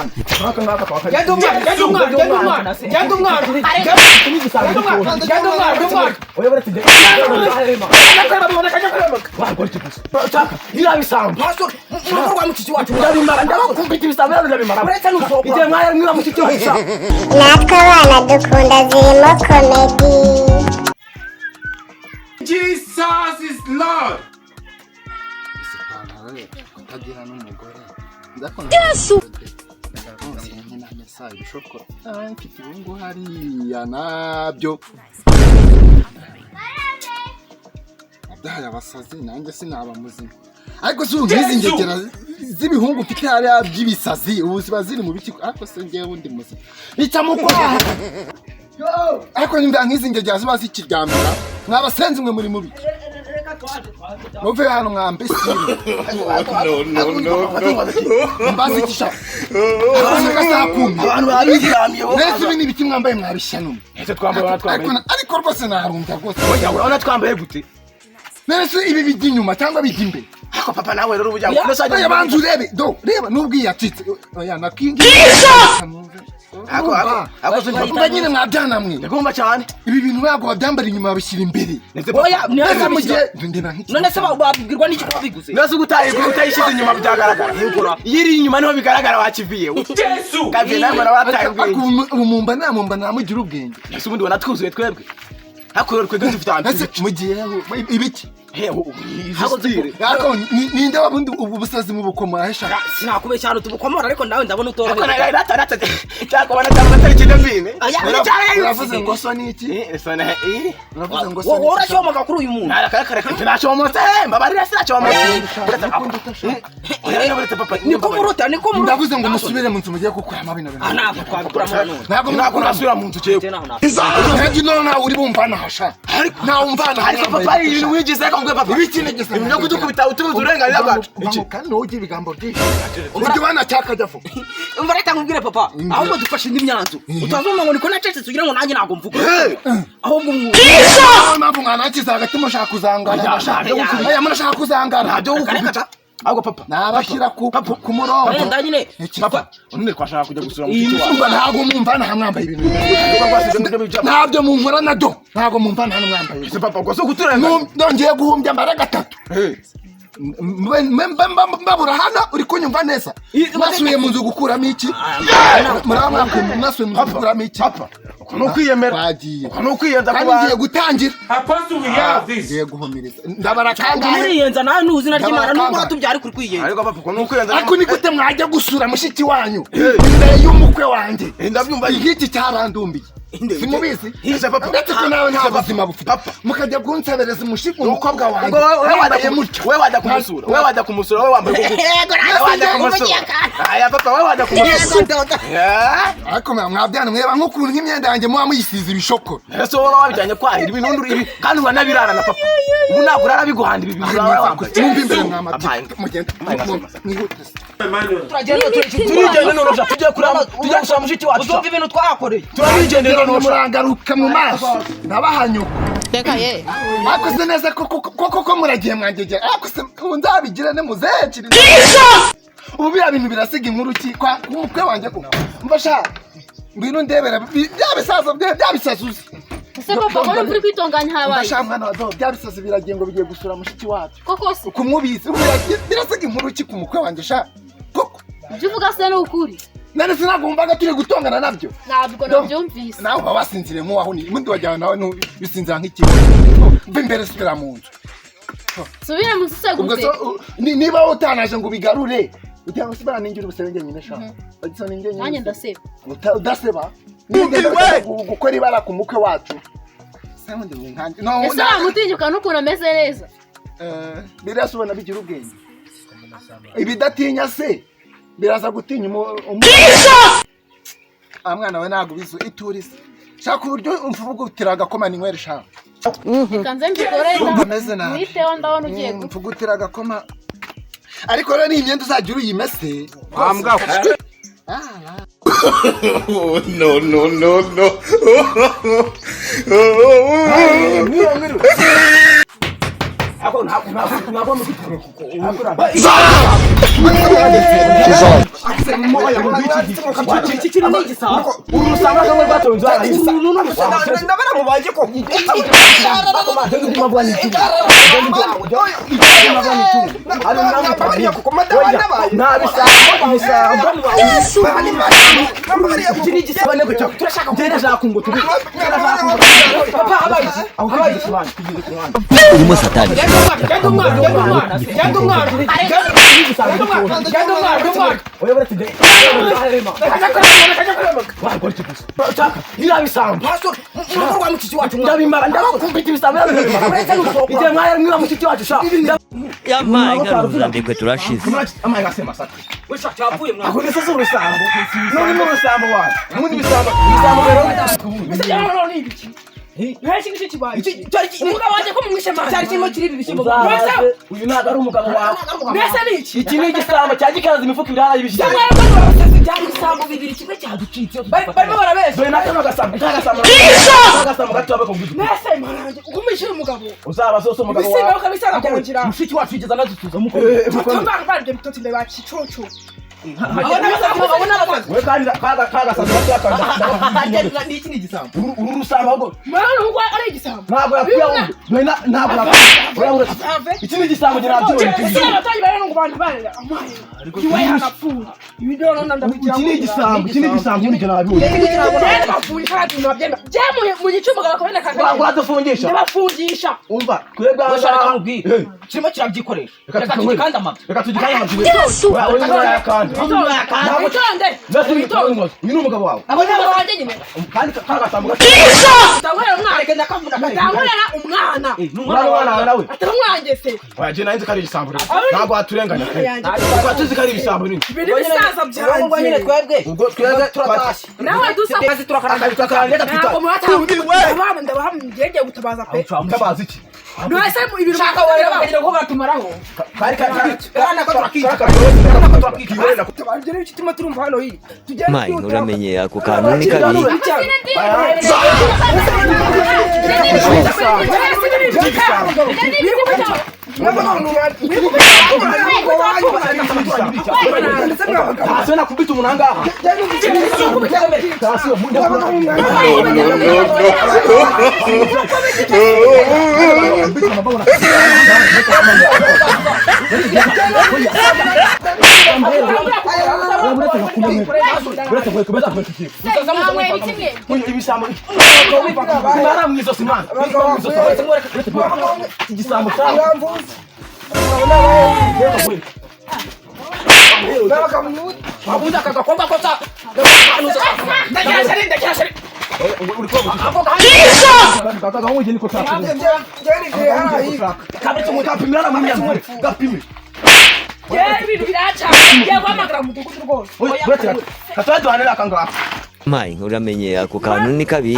mwana aka ngaka kwa kare genda umwana oya baretse genda wakora iki chaka irabisamba murwa mukici wacu ndabimara ndabakumpita ibisamba ndabimara uretse n'usoko ije mwaya mwiba mukici wacu natwe abana dukunda zirimo comedy. Jesus is Lord. Kutagira n'umugore Yesu mfite ibingu hariya nabyo daya basazi nanjye sinaba muzima ariko si ngizi ngegera z'ibihungu mfite hariya by'ibisazi ubu ziba ziri mu biki ariko se ngewe undi muzima bica mu kwaha ariko nimba ngizi ngegera ziba zikiryamira mwabasenzi mwe muri mubi muve hano mwambisi no mbazikisha abantu babiryamiye nese ibi n'ibiti mwambaye mwabishyano ese twambaye ariko rwose narumva rwose oya urabona twambaye gute nese ibi bijya inyuma cyangwa bijya imbere ako papa nawe rero ubujya oya banzu urebe do reba n'ubwiyacitse oya nakingi ako umva nyine mwabyana mwe ndagomba cyane ibi bintu ntabwo babyambara inyuma babishyira imbere oya neza mugiye none se babwirwa n'iki ko biguze nase utayishyize inyuma byagaragara yiri inyuma niho bigaragara wakiviye Yesu. kabye nawe wataye ubwenge umumba namugira ubwenge ese ubundi wanatwuzuye twebwe hakorerwa twebwe dufite ahantu mugiyeho ibiki ako ninde wabundi ubu busazi mu bukomora hesha sinakubeshya hano tubukomora ariko nawe ndabona utoroheye cyakubona cyangwa atari kidabine uravuze ngo so niki uravuze ngo so wowe urashomoka kuri uyu muntu narakare nashomotse mbabarira sinashomotse niko muruta niko muruta ndavuze ngo musubire mu nzu mugiye gukora amabina ntabwo twabikura mu none ntabwo nasubira mu nzu cyewe ntabwo none uri bumvana hasha ntawe umvana ariko papa ibintu wigize ko ngwe papa ibikinegeza ibintu kudukubita utubuza urenganira bwacu kandi ugira ibigambo byinshi ujye bana cyakajyafu umva reka nkubwire papa ahubwo dufashe indi myanzu utazumva ngo niko nacetse tugira ngo nanjye ntabwo mvuga ahubwo mpamvu mwanakiza hagati mushaka kuzangana aya murashaka kuzangana ntabyo gukubita ahubwo papa nabashyira ku murongo wenda nyine papa none twashaka kujya gusura mu cyiciro wawe ntabwo mumvana hamwambaye ibintu ntabyo munkora na do ntabwo mumvana hano mwambaye ese papa ubwo so kuturenga ndongeye guhumbya mbara gatatu mbabura hano uri kunyumva neza mwasubiye mu nzu gukuramo iki mwasubiye mu nzu gukuramo iki no kwiyemera bagiye no kwiyenda kandi ngiye gutangira Apostle, we have this. ngiye guhumiriza ndabarakanga muriyenza nawe n'uzi na ry'Imana nubwo uratubyari kuri kwiyenza ariko papa no kwiyenda ariko ni gute mwajya gusura mushiki wanyu imbere y'umukwe wanjye ndabyumva igiti cyarandumbiye simubizi ese papa ndetse ko nawe nta buzima bufite mukajya kunsebereza umukobwa wanjye wewe wajya kumusura wewe wambaye yego wajya kumusura aya papa wewe wajya kumusura ariko mwabyana mweba nk'ukuntu nk'imyenda yanjye muba muyisize ibishoko ese wowe wabijyanye kwahira ibintu ibi kandi uranabirara na papa ubu ntabwo urara biguhanda ibi bintu mwumva imbere mwamabye mugenda mwihute turigende none tujye kurama tujye gusura mushiki wacu uzumva ibintu twakoreye turigende none murangaruka mu maso ndabahanyuka reka ye akoze neza koko muragiye mwangegera akoze nzabigirane muzekiri ubu biriya bintu birasiga inkuru ki kwa umukwe wanjye ko mbasha ngwino ndebera byabisaza byabisasuze ese papa ko uri kwitonganya habaye mbasha mwana wazo byabisaza biragiye ngo bigiye gusura mushiki wacu koko se kumubisi birasiga inkuru ki ku mukwe wanjye sha koko ibyo uvuga se ni ukuri nane sinagombaga turi gutongana nabyo ntabwo nabyumvise nawe uba wasinzire nk'uwaho ni ubundi wajyana nawe bisinzira nk'ikigo mva imbere subira mu nzu subire mu nzu ubwo gute niba utanaje ngo ubigarure ugira ngo sibara ninjira ubusebe nyine sha bagisa ninjye nyine nanjye ndaseba udaseba gukora ibara ku mukwe wacu sendi nkandi no ese namutinyuka n'ukuntu ameze neza birasa ubona bigira ubwenge ibidatinya se biraza gutinya mwana we ntabwo bizu iturise shaka uburyo umvugutira agakoma ninywere sha reka nze mbikorere ameze nabi witeho ndabona ugiye mvugutira agakoma ariko rero ni imyenda uzajya uruyimese wambwa No, no, no, no. ako ntabwo mu gitabo kuko akise moya iki kintu ni igisabo urusanga kamwe rwatonze ndabara mubaje ko urimo satani yamaye ngaruzambikwe turashize uyu ntabwo ari umugabo wawe iki ni igisambo cya gikaza imifuka ibirara y'ibishyimbo barimo barabeshya dore n'akano gasambo gato bakubwira uzaba zose umugabo wawe mushiki wacu yigeze anadutuza we kandi kagasambo uru rusambo ntabwo yakwiye iki ni igisambo iki ni igisambo n'icyo nabibuze uradufungisha umva twebwe kirimo kirabyikoresha reka tugikande amabyi uyu ni umugabo wawe kandi kagasambo gato umwana nawe wagiye nanze kari igisambo ntabwo waturenganya kuko tuzi kari ibisambo nini ubwo twebwe turatashye nawe dusa utabaza iki Nuese ibintu shaka wale bakagira ko batumaraho kari tubarigere ikitima turumva hano hiri mayi uramenye ako kantu ni kabi Asena kubita umunanga aha. Abuza kagakomba kosa ndakashari mayi uramenye ako kantu ni kabi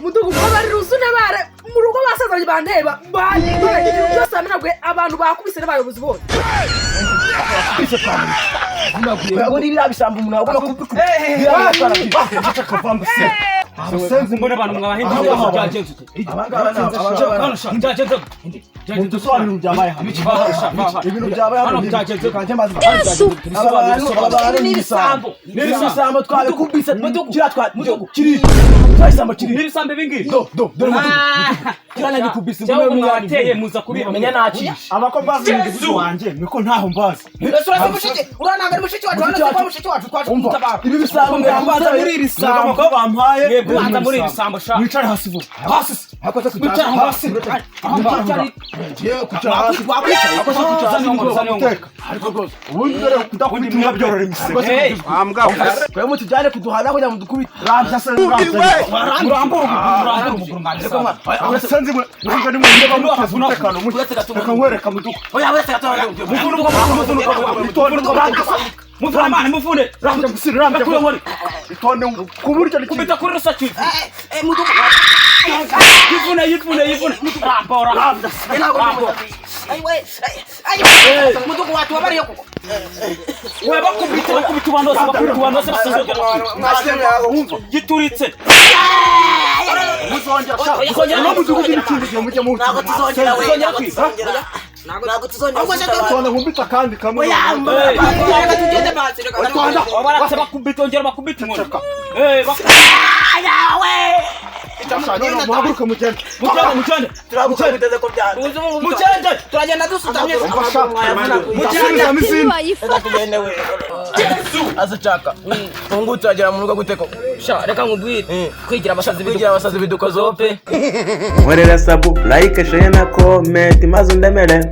Mudugu bari rusuna bare mu rugo basazanye bandeba banye byose amenagwe abantu bakubise n'abayobozi bose Ngoni birabishamba umuntu agomba kubikora. Senze mbona abantu mwabahindi byagenze. Abangaba byagenze. Ibintu byabaye hano. Ibintu byabaye hano byagenze kanje mazi. Abantu n'ibisambo. N'ibisambo twabikubise kiri. Twayisambo kiri. N'ibisambo bingi. Do. Kirana gikubise mbona mwateye muza kubimenya naci. Abakomba b'ingizi wanje niko ntaho mbazi. Urananga mushiki wacu hano mushiki wacu twaje kutabara ibi bisambo mbaza muri iri sambo ko bampaye kubanza muri iri sambo sha wicare hasi vuba hasi hakoze kucara hasi ariko rwose ubundi dore kudakubita imbwa byorora imisego ambwa kwa mutu jane kuduhana kugira mudukubita ramta se rambo abasanze ngo ngo ni mu ndeba mu umutekano mu reka ngwereka muduko oya wese gatanga mufamane mufune ramta gusira ramta kuri itonde kuburyo kubita kuri rusacu muduko yifune rampora ramta muduko watu wabariyo koko we bakubita bandose basazogera wumva gituritse muzongera no muduko n'ikindi gihe mujye mu ntabwo tuzongera ntabwo tuzongera Twanda kumbita kandi kamwe. reka tugende basi reka Twanda. Barasa bakubita ongera bakubita inkoni. Muhaguruka mugende. Mucende. turaguteze ko byana Mucende. turagenda dusutamye Ndasubiza n'izindi. tugende we azacaka ungu turagera mu rugo guteko sha reka nkubwire kwigira abasazi bidukozope nkorera sabu like share na comment maze undemere